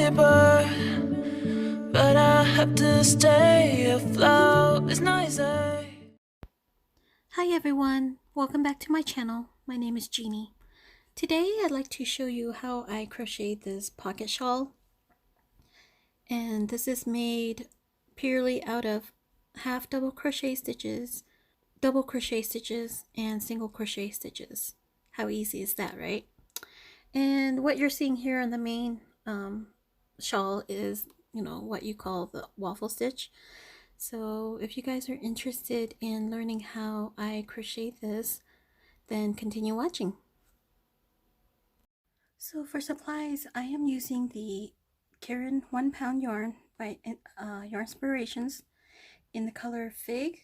deeper, but I have to stay afloat. It's not easy. Hi everyone, welcome back to my channel. My name is Jeannie. Today I'd like to show you how I crochet this pocket shawl. And this is made purely out of half double crochet stitches, double crochet stitches, and single crochet stitches. How easy is that, right? And what you're seeing here on the main shawl is, what you call the waffle stitch. So if you guys are interested in learning how I crochet this, then continue watching. So for supplies, I am using the Caron 1 pound yarn by Yarnspirations in the color Fig,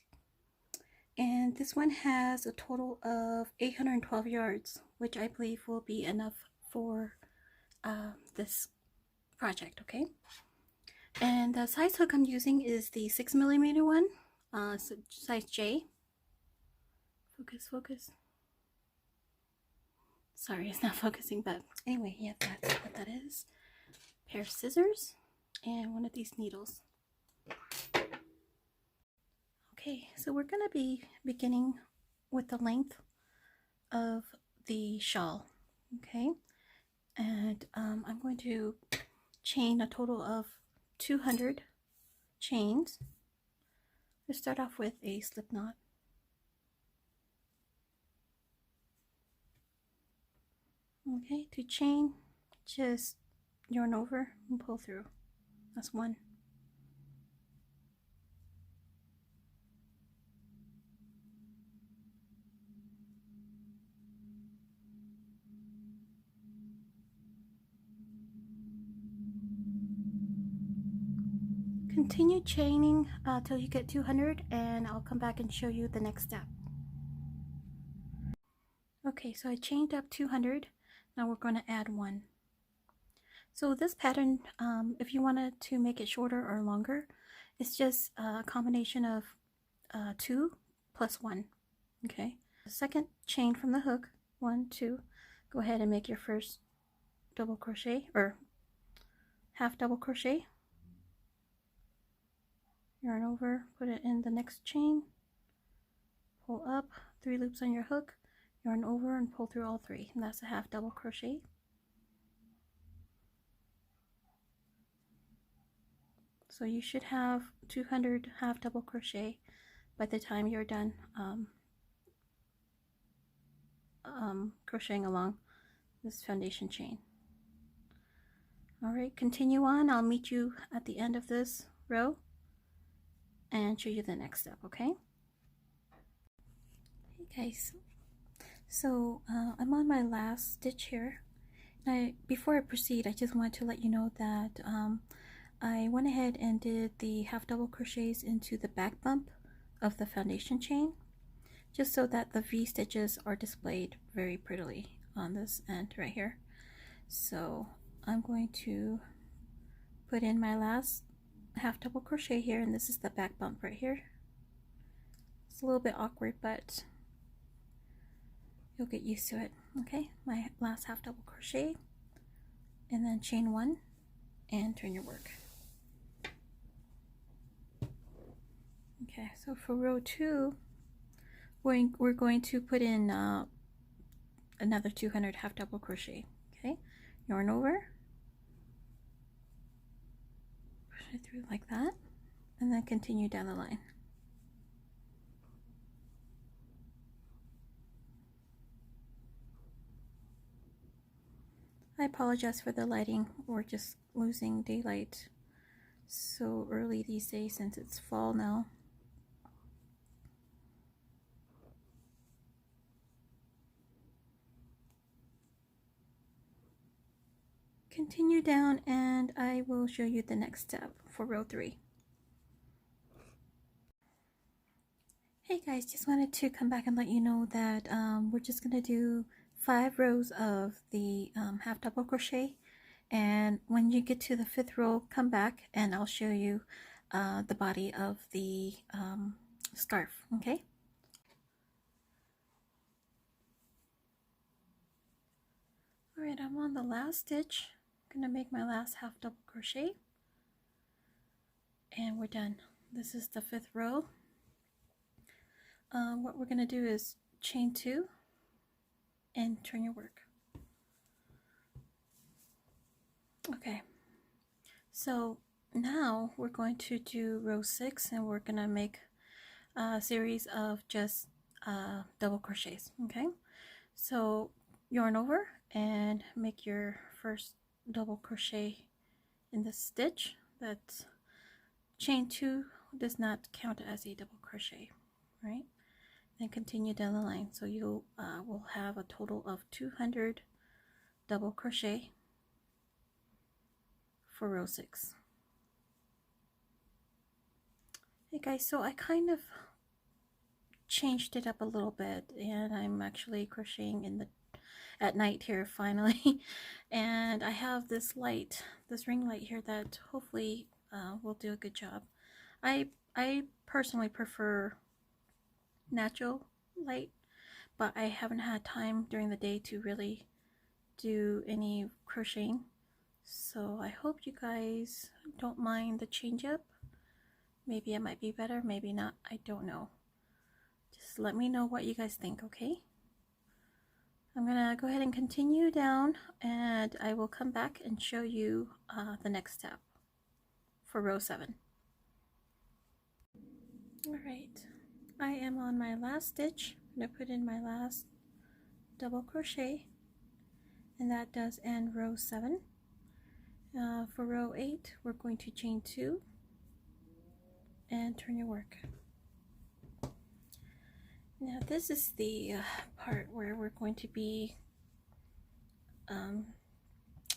and this one has a total of 812 yards, which I believe will be enough for this project. Okay, and the size hook I'm using is the 6mm one, so size J. Focus. Sorry, it's not focusing, but anyway, yeah, that's what that is. Pair of scissors and one of these needles. Okay, so we're going to be beginning with the length of the shawl. Okay, and I'm going to chain a total of 200 chains. Let's start off with a slip knot. Okay, to chain, just yarn over and pull through. That's one. Continue chaining till you get 200, and I'll come back and show you the next step. Okay, so I chained up 200. Now we're going to add one. So this pattern, if you wanted to make it shorter or longer, it's just a combination of 2 plus 1. Okay, second chain from the hook, 1, 2. Go ahead and make your first double crochet or half double crochet. Yarn over, put it in the next chain, pull up, 3 loops on your hook, yarn over and pull through all 3, and that's a half double crochet. So you should have 200 half double crochet by the time you're done crocheting along this foundation chain. Alright, continue on. I'll meet you at the end of this row and show you the next step, okay? Okay, guys, so I'm on my last stitch here. Before I proceed, I just want to let you know that I went ahead and did the half double crochets into the back bump of the foundation chain, just so that the V stitches are displayed very prettily on this end right here. So I'm going to put in my last half double crochet here, and this is the back bump right here. It's a little bit awkward, but you'll get used to it. Okay, my last half double crochet, and then chain 1 and turn your work. Okay, so for row 2, we're going to put in another 200 half double crochet. Okay, yarn over, push it through like that, and then continue down the line. I apologize for the lighting. We're just losing daylight so early these days since it's fall now. Continue down and I will show you the next step for row 3. Hey guys, just wanted to come back and let you know that we're just going to do 5 rows of the half double crochet, and when you get to the 5th row, come back and I'll show you the body of the scarf. Okay. Alright, I'm on the last stitch. gonna make my last half double crochet, and we're done. This is the 5th row. What we're gonna do is chain 2 and turn your work. Okay, so now we're going to do row 6, and we're gonna make a series of just double crochets. Okay, so yarn over and make your first double crochet in the stitch. That's chain 2, does not count as a double crochet, right? Then continue down the line, so you will have a total of 200 double crochet for row 6. Hey guys, so I kind of changed it up a little bit, and I'm actually crocheting at night here finally. And I have this light, this ring light here, that hopefully will do a good job. I personally prefer natural light, but I haven't had time during the day to really do any crocheting, so I hope you guys don't mind the change up. Maybe it might be better, maybe not, I don't know. Just let me know what you guys think, okay? I'm gonna go ahead and continue down, and I will come back and show you the next step for row 7. Alright, I am on my last stitch. I'm gonna put in my last double crochet, and that does end row 7. For row 8, we're going to chain 2 and turn your work. Now this is the part where we're going to be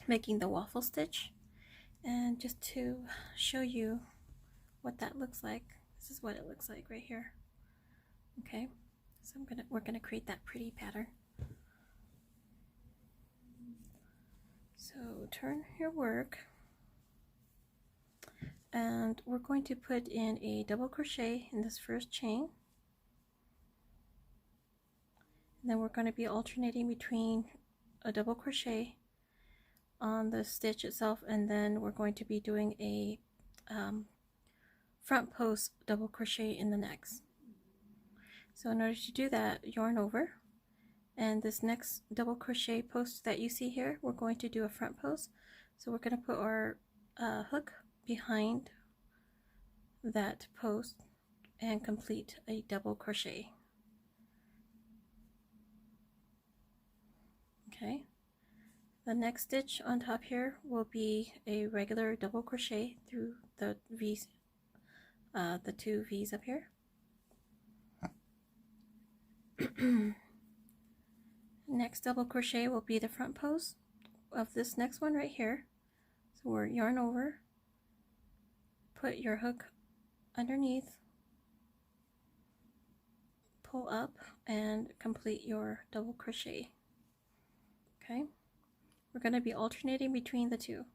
making the waffle stitch, and just to show you what that looks like, this is what it looks like right here. Okay, so we're gonna create that pretty pattern. So turn your work, and we're going to put in a double crochet in this first chain, and then we're going to be alternating between a double crochet on the stitch itself, and then we're going to be doing a front post double crochet in the next. So in order to do that, yarn over, and this next double crochet post that you see here, we're going to do a front post. So we're going to put our hook behind that post and complete a double crochet. Okay, the next stitch on top here will be a regular double crochet through the V's, the 2 V's up here. Next double crochet will be the front post of this next one right here. So we're yarn over, put your hook underneath, pull up, and complete your double crochet. Okay, we're going to be alternating between the 2.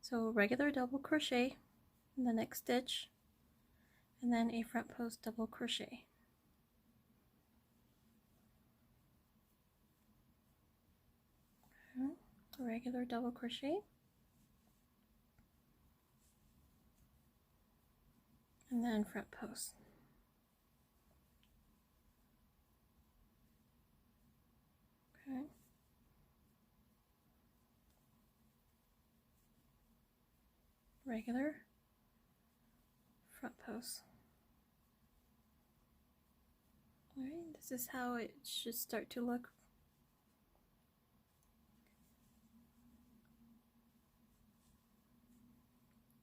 So regular double crochet in the next stitch, and then a front post double crochet. Okay, regular double crochet, and then front post. Okay, regular, front post. Alright, this is how it should start to look.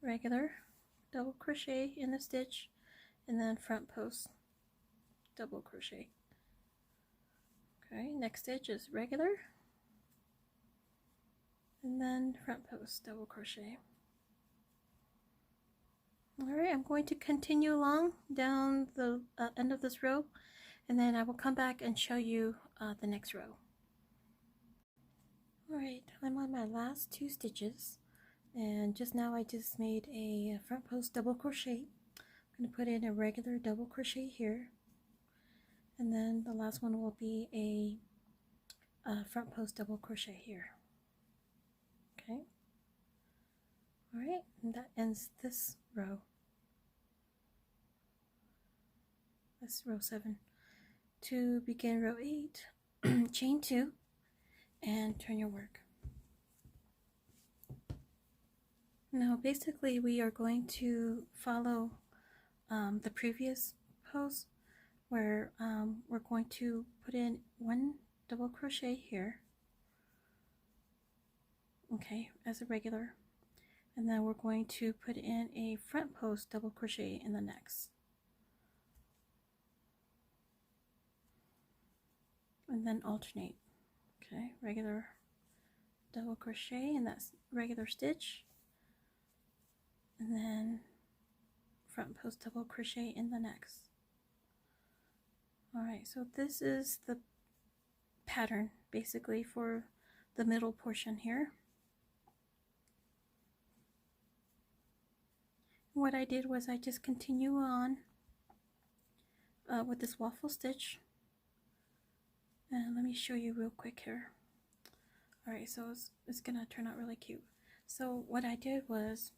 Regular double crochet in the stitch, and then front post double crochet. Okay, next stitch is regular, and then front post double crochet. Alright, I'm going to continue along down the end of this row, and then I will come back and show you the next row. Alright, I'm on my last 2 stitches, and just now I just made a front post double crochet. I'm going to put in a regular double crochet here, and then the last one will be a front post double crochet here. Okay, All right, and that ends this row. That's row 7. To begin row 8, chain 2 and turn your work. Now basically we are going to follow the previous pose where we're going to put in 1 double crochet here, okay, as a regular, and then we're going to put in a front post double crochet in the next, and then alternate, okay, regular double crochet in that regular stitch, and then front post double crochet in the next. All right, so this is the pattern basically for the middle portion here. What I did was I just continue on with this waffle stitch, and let me show you real quick here. All right, so it's gonna turn out really cute. So what I did was,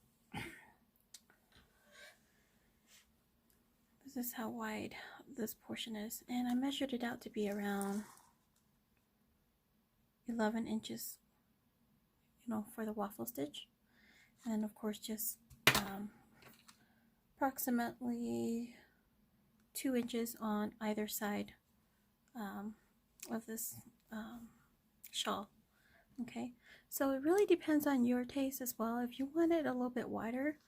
this is how wide this portion is, and I measured it out to be around 11 inches, you know, for the waffle stitch, and of course just approximately 2 inches on either side of this shawl. Okay, so it really depends on your taste as well. If you want it a little bit wider,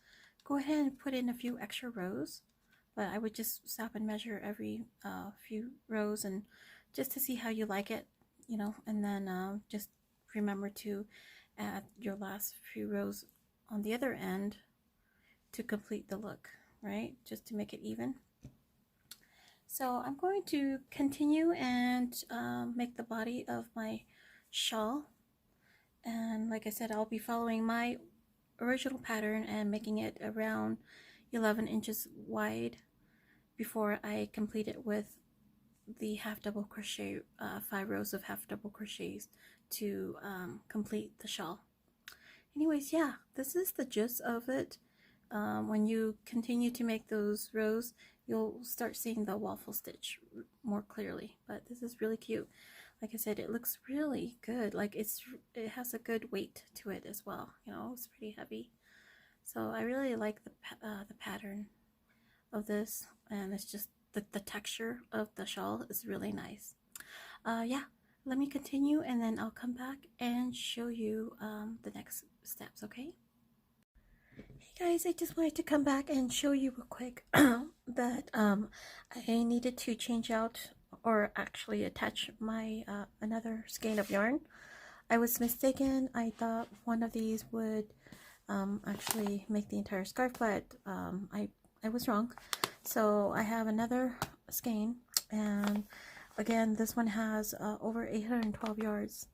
go ahead and put in a few extra rows, but I would just stop and measure every few rows and just to see how you like it, you know, and then just remember to add your last few rows on the other end to complete the look, right? Just to make it even. So I'm going to continue and make the body of my shawl, and like I said, I'll be following my original pattern and making it around 11 inches wide before I complete it with the half double crochet, 5 rows of half double crochets to complete the shawl. Anyways, yeah, this is the gist of it. When you continue to make those rows, you'll start seeing the waffle stitch more clearly, but this is really cute. Like I said, it looks really good. Like it has a good weight to it as well, you know, it's pretty heavy. So I really like the pattern of this, and it's just the texture of the shawl is really nice. Yeah, let me continue and then I'll come back and show you the next steps, okay? Hey guys, I just wanted to come back and show you real quick that I needed to change out, or actually attach my another skein of yarn. I was mistaken. I thought one of these would actually make the entire scarf, but I was wrong. So I have another skein, and again, this one has over 812 yards,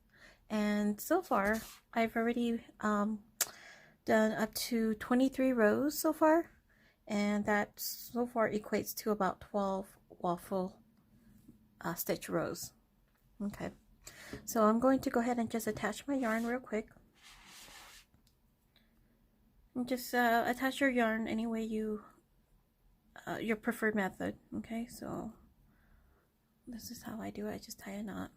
and so far I've already done up to 23 rows so far, and that so far equates to about 12 waffle stitch rows. Okay, so I'm going to go ahead and just attach my yarn real quick, and just attach your yarn any way you your preferred method. Okay, so this is how I do it. I just tie a knot.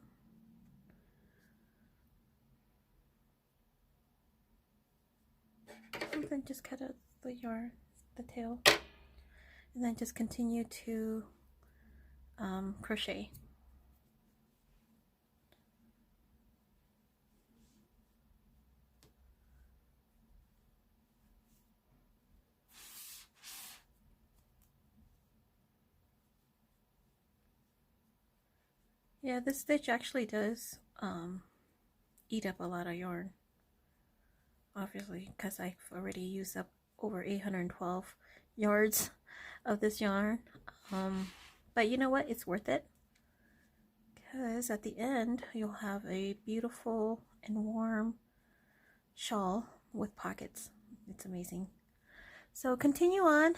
And then just cut out the yarn, the tail, and then just continue to crochet. Yeah, this stitch actually does eat up a lot of yarn, obviously, because I've already used up over 812 yards of this yarn. But you know what? It's worth it, because at the end you'll have a beautiful and warm shawl with pockets. It's amazing. So continue on.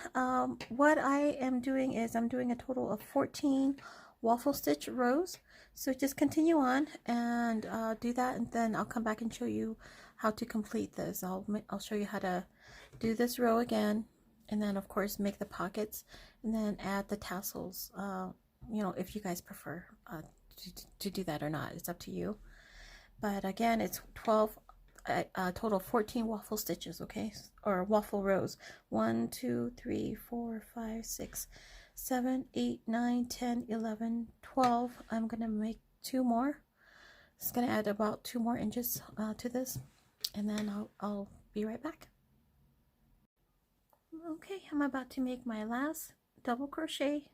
What I am doing is I'm doing a total of 14 waffle stitch rows. So just continue on and do that, and then I'll come back and show you how to complete this. I'll show you how to do this row again, and then of course make the pockets, and then add the tassels. You know, if you guys prefer to do that or not, it's up to you. But again, it's 12, total 14 waffle stitches, okay, or waffle rows. 1 2 3 4 5 6 7 8 9 10 11 12. I'm gonna make 2 more. It's gonna add about 2 more inches to this, and then I'll be right back. Okay, I'm about to make my last double crochet.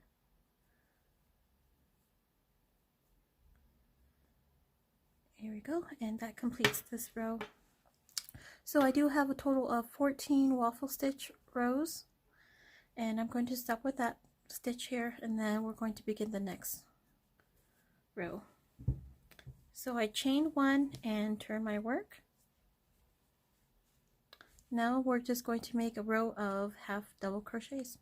Here we go, and that completes this row. So I do have a total of 14 waffle stitch rows, and I'm going to stop with that stitch here, and then we're going to begin the next row. So I chain 1 and turn my work. Now we're just going to make a row of half double crochets.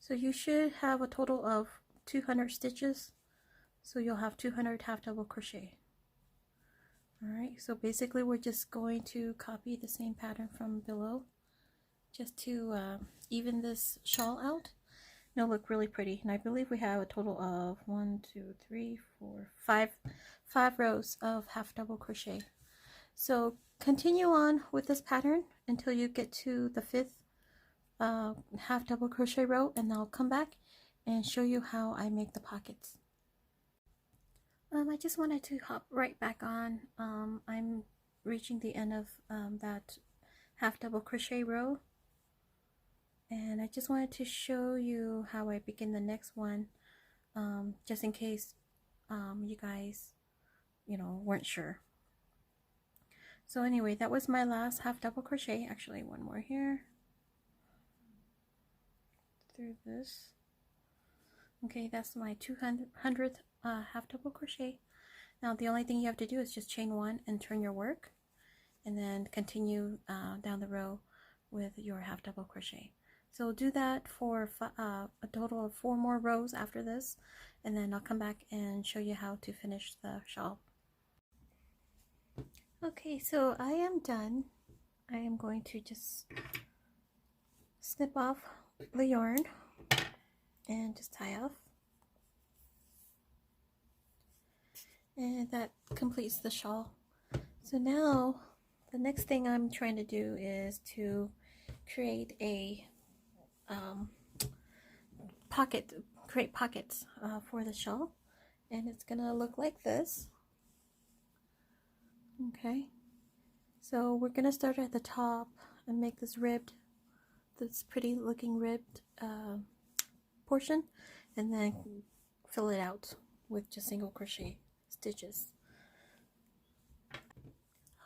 So you should have a total of 200 stitches. So you'll have 200 half double crochet. Alright, so basically we're just going to copy the same pattern from below just to even this shawl out. It'll look really pretty. And I believe we have a total of 1 2 3 4 5 rows of half double crochet. So continue on with this pattern until you get to the 5th half double crochet row, and I'll come back and show you how I make the pockets. I just wanted to hop right back on. I'm reaching the end of that half double crochet row, and I just wanted to show you how I begin the next one, just in case you guys, you know, weren't sure. So anyway, that was my last half double crochet. Actually, one more here through this. Okay, that's my 200th half double crochet. Now the only thing you have to do is just chain 1 and turn your work, and then continue down the row with your half double crochet. So do that for a total of 4 more rows after this, and then I'll come back and show you how to finish the shawl. Okay, so I am done. I am going to just snip off the yarn and just tie off. And that completes the shawl. So now the next thing I'm trying to do is to create a create pockets for the shawl, and it's gonna look like this. Okay, so we're gonna start at the top and make this pretty looking ribbed portion, and then fill it out with just single crochet stitches.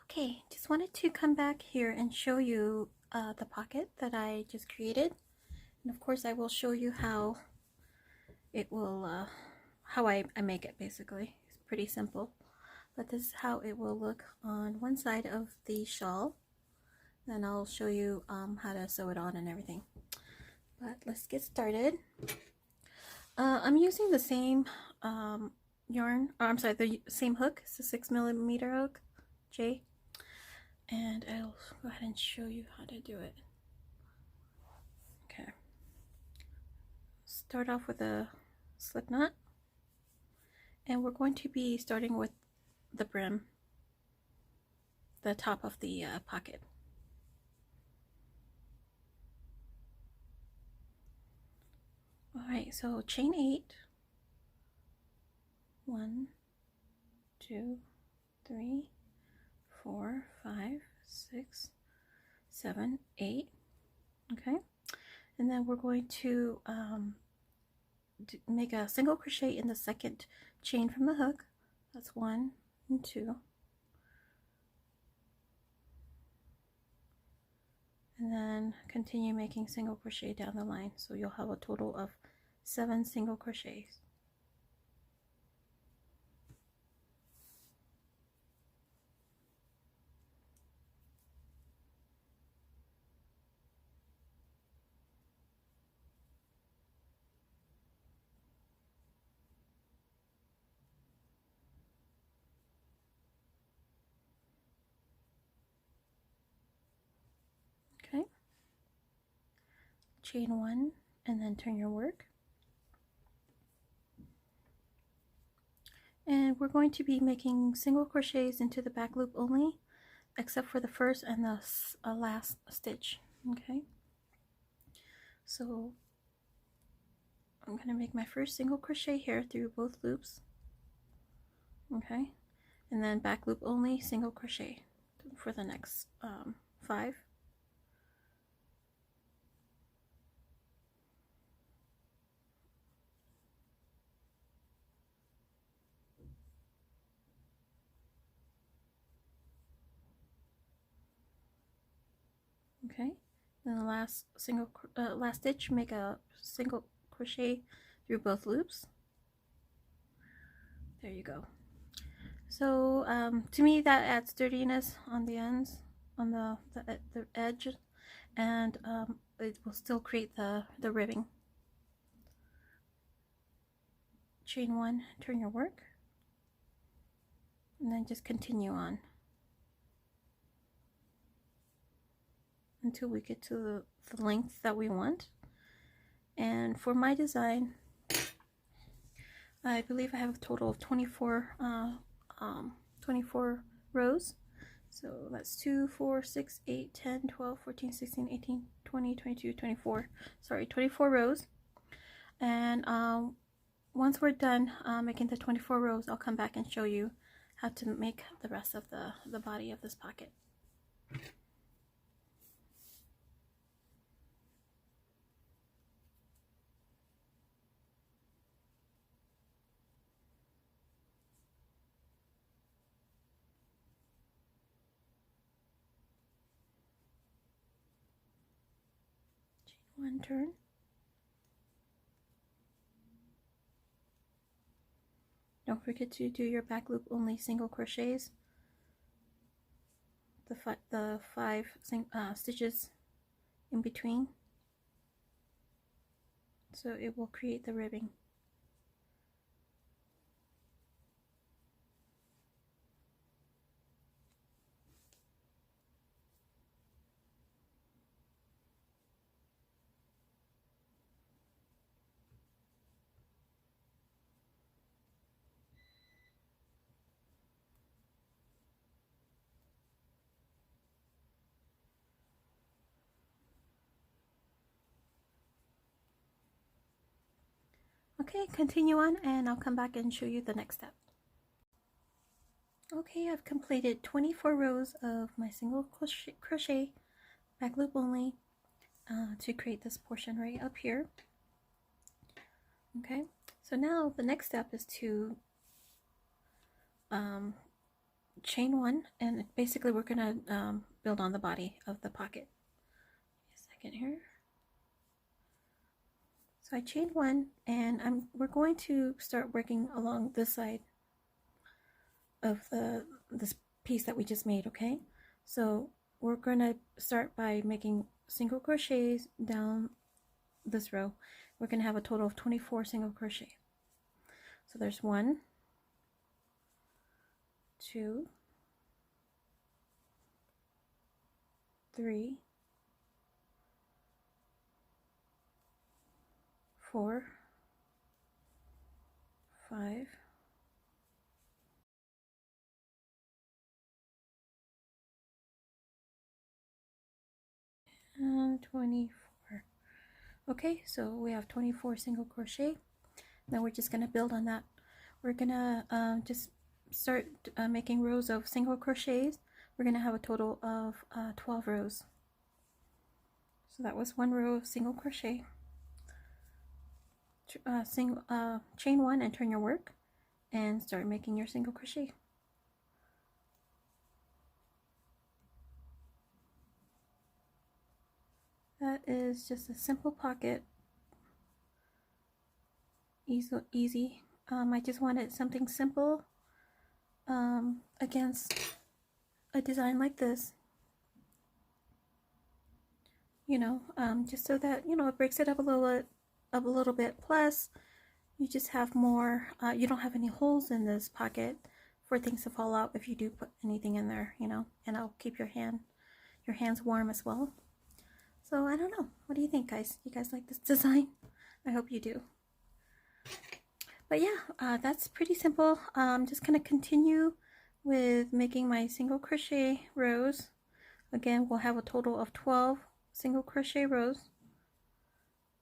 Okay, just wanted to come back here and show you the pocket that I just created, and of course I will show you how it will how I make it. Basically, it's pretty simple, but this is how it will look on one side of the shawl. Then I'll show you how to sew it on and everything. But let's get started. I'm using the same yarn, I'm sorry, the same hook. It's a 6mm hook, J, and I'll go ahead and show you how to do it. Okay, start off with a slip knot, and we're going to be starting with the brim, the top of the pocket. Alright, so chain 8, 1 2 3 4 5 6 7 8. Okay, and then we're going to make a single crochet in the second chain from the hook. That's 1 and 2, and then continue making single crochet down the line, so you'll have a total of 7 single crochets. chain 1 and then turn your work. And we're going to be making single crochets into the back loop only, except for the first and the last stitch. Okay, so I'm going to make my first single crochet here through both loops. Okay, and then back loop only, single crochet for the next 5. Okay, then the last last stitch, make a single crochet through both loops. There you go. So to me that adds sturdiness on the ends, on the edge, and it will still create the ribbing. Chain 1, turn your work, and then just continue on until we get to the length that we want. And for my design, I believe I have a total of 24 rows. So that's 2, 4, 6, 8, 10, 12, 14, 16, 18, 20, 22, 24. Sorry, 24 rows. And once we're done making the 24 rows, I'll come back and show you how to make the rest of the body of this pocket. Chain 1, turn. Don't forget to do your back loop only single crochets, the 5 stitches in between, so it will create the ribbing. Okay, continue on and I'll come back and show you the next step. Okay, I've completed 24 rows of my single crochet back loop only to create this portion right up here. Okay, so now the next step is to chain 1, and basically we're gonna build on the body of the pocket. A second here. So I chained 1, and we're going to start working along this side of this piece that we just made. Okay, so we're gonna start by making single crochets down this row. We're gonna have a total of 24 single crochet. So there's 1, 2, 3, 4, 5, and 24. Okay, so we have 24 single crochet. Now we're just going to build on that. We're going to just start making rows of single crochets. We're going to have a total of 12 rows. So that was 1 row of single crochet. Chain 1 and turn your work and start making your single crochet. That is just a simple pocket, easy. I just wanted something simple against a design like this, you know, just so that, you know, it breaks it up a little bit. Plus you just have more, you don't have any holes in this pocket for things to fall out if you do put anything in there, you know, and it'll keep your hands warm as well. So I don't know. What do you think, guys? You guys like this design? I hope you do. But yeah, that's pretty simple. I'm just gonna continue with making my single crochet rows. Again, we'll have a total of 12 single crochet rows,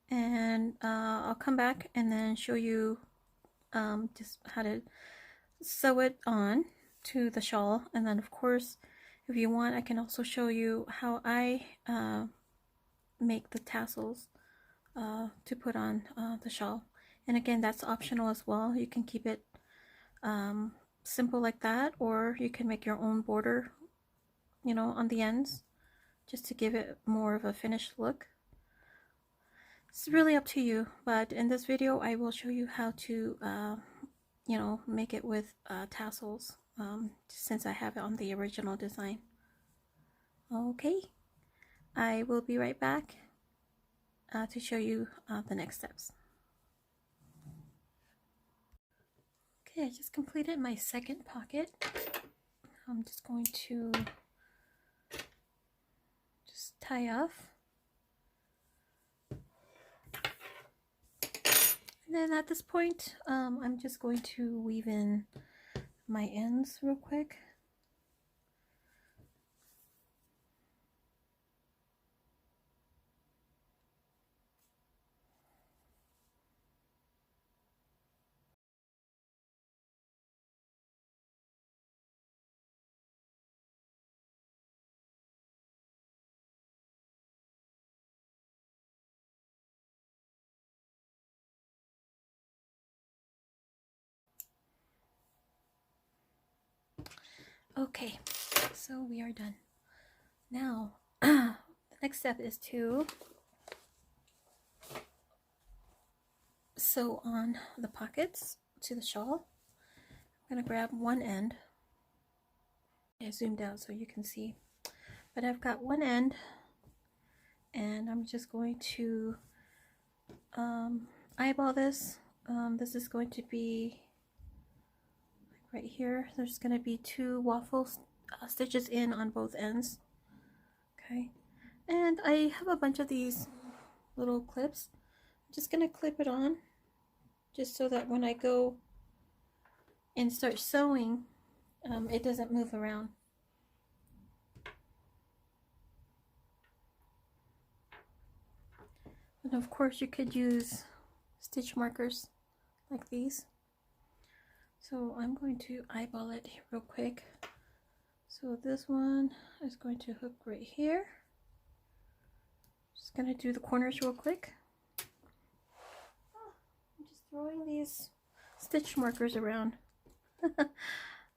and I'll come back and then show you just how to sew it on to the shawl. And then of course, if you want, I can also show you how I make the tassels to put on the shawl. And again, that's optional as well. You can keep it simple like that, or you can make your own border, you know, on the ends, just to give it more of a finished look. It's really up to you, but in this video I will show you how to you know, make it with tassels, since I have it on the original design. Okay, I will be right back to show you the next steps. Okay, I just completed my second pocket. I'm just going to just tie off. And then at this point, I'm just going to weave in my ends real quick. Okay, so we are done. Now, the next step is to sew on the pockets to the shawl. I'm going to grab one end. I zoomed out so you can see. But I've got one end, and I'm just going to eyeball this. This is going to be right here. There's going to be 2 waffle stitches in on both ends. Okay, and I have a bunch of these little clips. I'm just going to clip it on, just so that when I go and start sewing, it doesn't move around. And of course you could use stitch markers like these. So I'm going to eyeball it real quick. So this one is going to hook right here. Just gonna do the corners real quick. I'm just throwing these stitch markers around.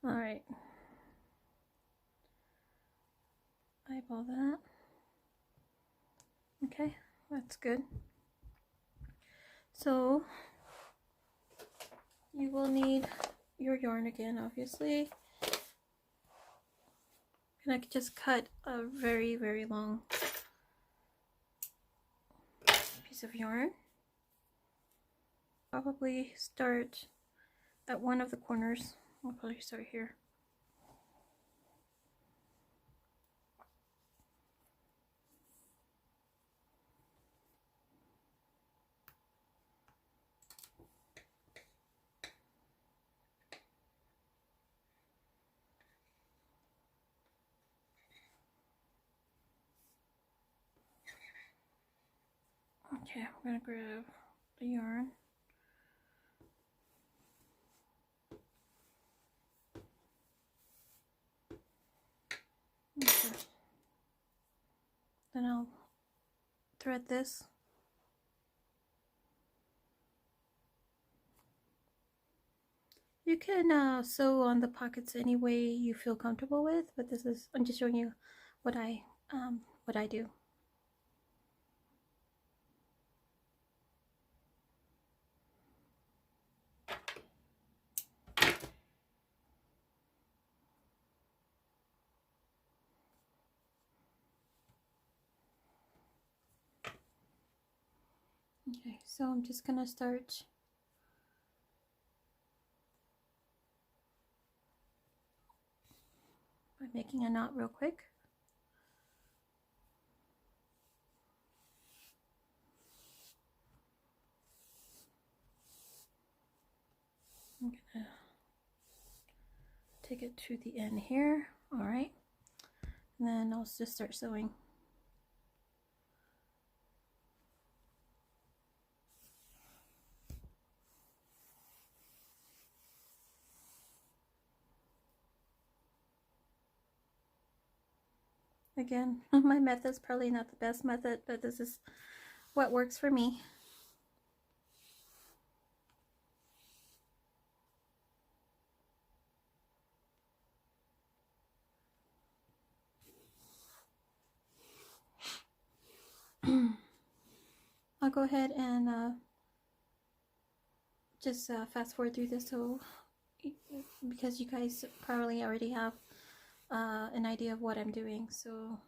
Alright. Eyeball that. Okay, that's good. So you will need your yarn again, obviously. And I could just cut a very, very long piece of yarn. Probably start at one of the corners. I'll probably start here. Okay, I'm gonna grab the yarn. Okay. Then I'll thread this. You can sew on the pockets any way you feel comfortable with, but this is, I'm just showing you what I do. Okay, so I'm just gonna start by making a knot real quick. take it to the end here. All right, and then I'll just start sewing. Again, my method's probably not the best method, but this is what works for me. I'll go ahead and just fast forward through this, so because you guys probably already have an idea of what I'm doing. So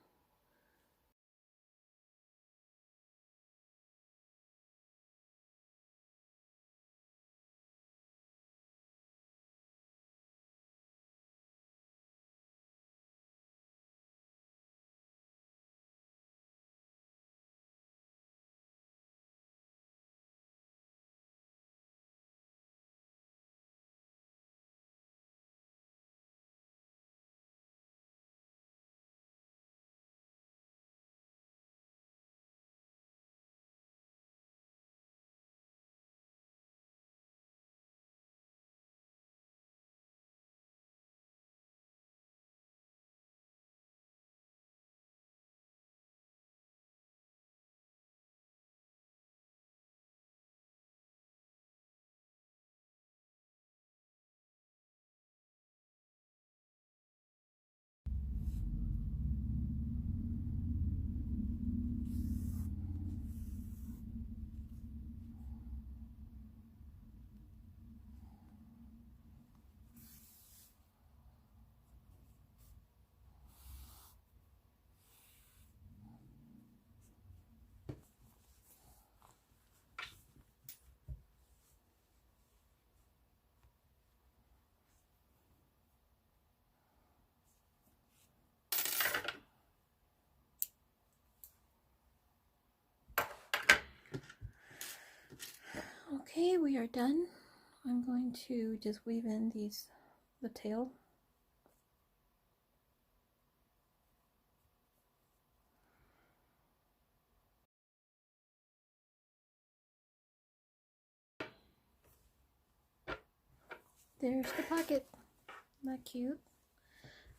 okay, we are done. I'm going to just weave in the tail. There's the pocket. Isn't that cute?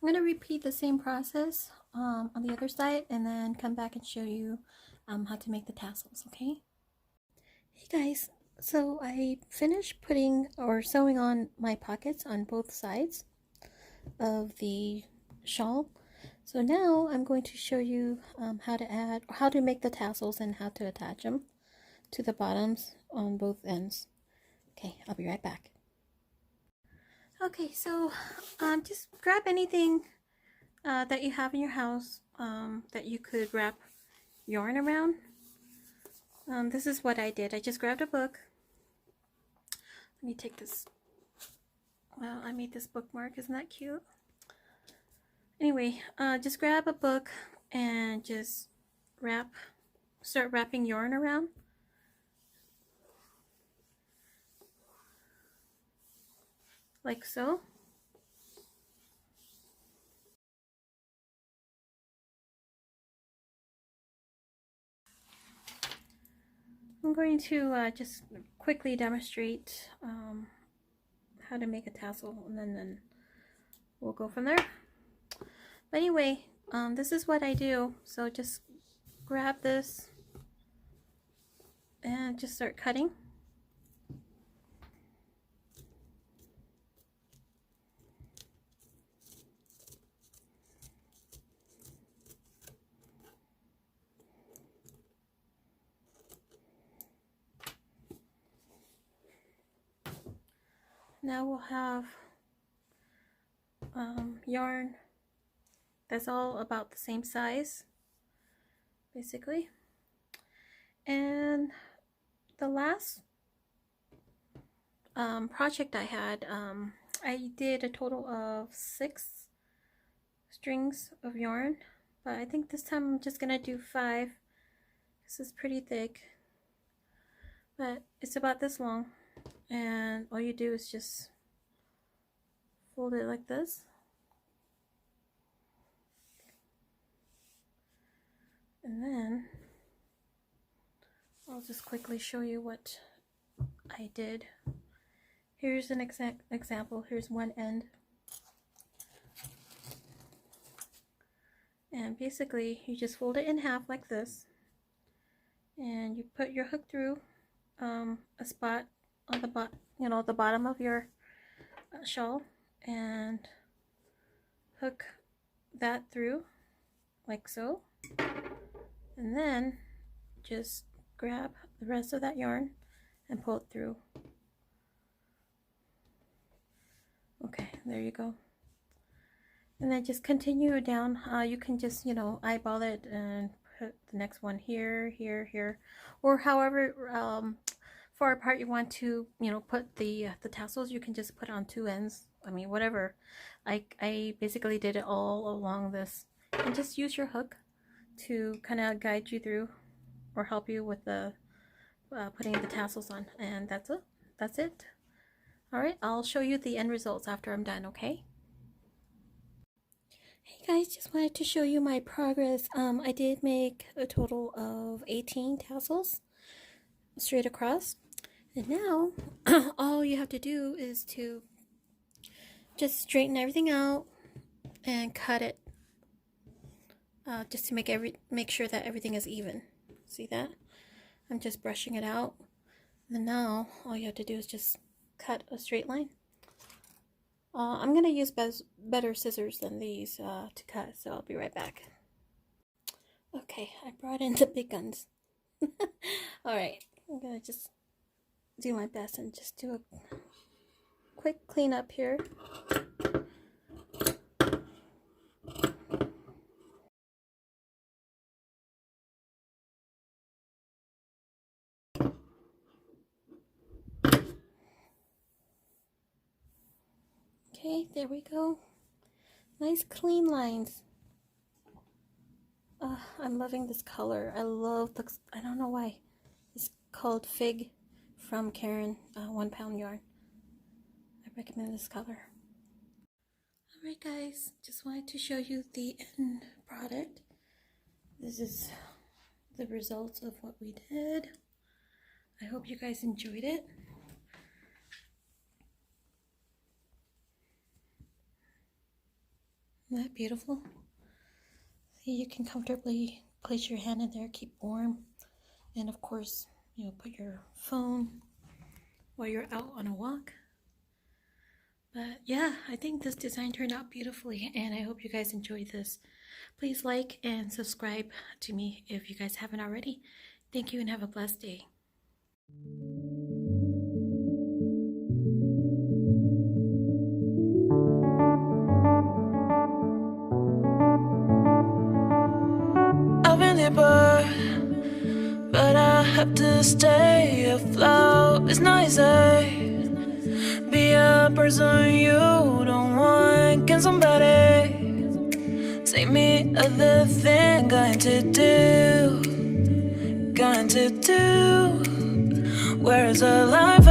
I'm going to repeat the same process on the other side and then come back and show you how to make the tassels, okay? Hey guys, so I finished putting or sewing on my pockets on both sides of the shawl. So now I'm going to show you how to make the tassels and how to attach them to the bottoms on both ends. Okay, I'll be right back. Okay, so just grab anything that you have in your house that you could wrap yarn around. This is what I did. I just grabbed a book. Let me take this. Well, I made this bookmark. Isn't that cute? Anyway, just grab a book and just start wrapping yarn around. Like so. I'm going to just quickly demonstrate how to make a tassel, and then we'll go from there. But anyway, this is what I do. So just grab this and just start cutting. Now we'll have yarn that's all about the same size, basically. And the last project I had, I did a total of 6 strings of yarn, but I think this time I'm just gonna do 5. This is pretty thick, but it's about this long, and all you do is just fold it like this. And then I'll just quickly show you what I did. Here's an example. Here's one end. And basically you just fold it in half like this. And you put your hook through a spot on the the bottom of your shawl, and hook that through like so, and then just grab the rest of that yarn and pull it through. Okay, there you go. And then just continue down. You can just, eyeball it and put the next one here, here, here, or however far apart you want to, put the tassels. You can just put on two ends. I mean, whatever. I basically did it all along this, and just use your hook to kind of guide you through or help you with the putting the tassels on. And that's it. That's it. All right, I'll show you the end results after I'm done. Okay. Hey guys, just wanted to show you my progress. I did make a total of 18 tassels straight across, and now all you have to do is to just straighten everything out and cut it, just to make sure that everything is even. See that? I'm just brushing it out, and now all you have to do is just cut a straight line. I'm going to use better scissors than these to cut, so I'll be right back. Okay, I brought in the big guns. Alright, I'm going to just do my best and just do a quick cleanup here. Okay, there we go. Nice clean lines. I'm loving this color. I don't know why. It's called Fig from Karen, 1 pound yarn. I recommend this color. Alright guys, just wanted to show you the end product. This is the results of what we did. I hope you guys enjoyed it. Isn't that beautiful? See, you can comfortably place your hand in there, keep warm, and of course, put your phone while you're out on a walk. But yeah, I think this design turned out beautifully, and I hope you guys enjoyed this. Please like and subscribe to me if you guys haven't already. Thank you and have a blessed day. But I have to stay afloat. It's not easy. Be a person you don't want. Can somebody take me other thing? Going to do. Where's the life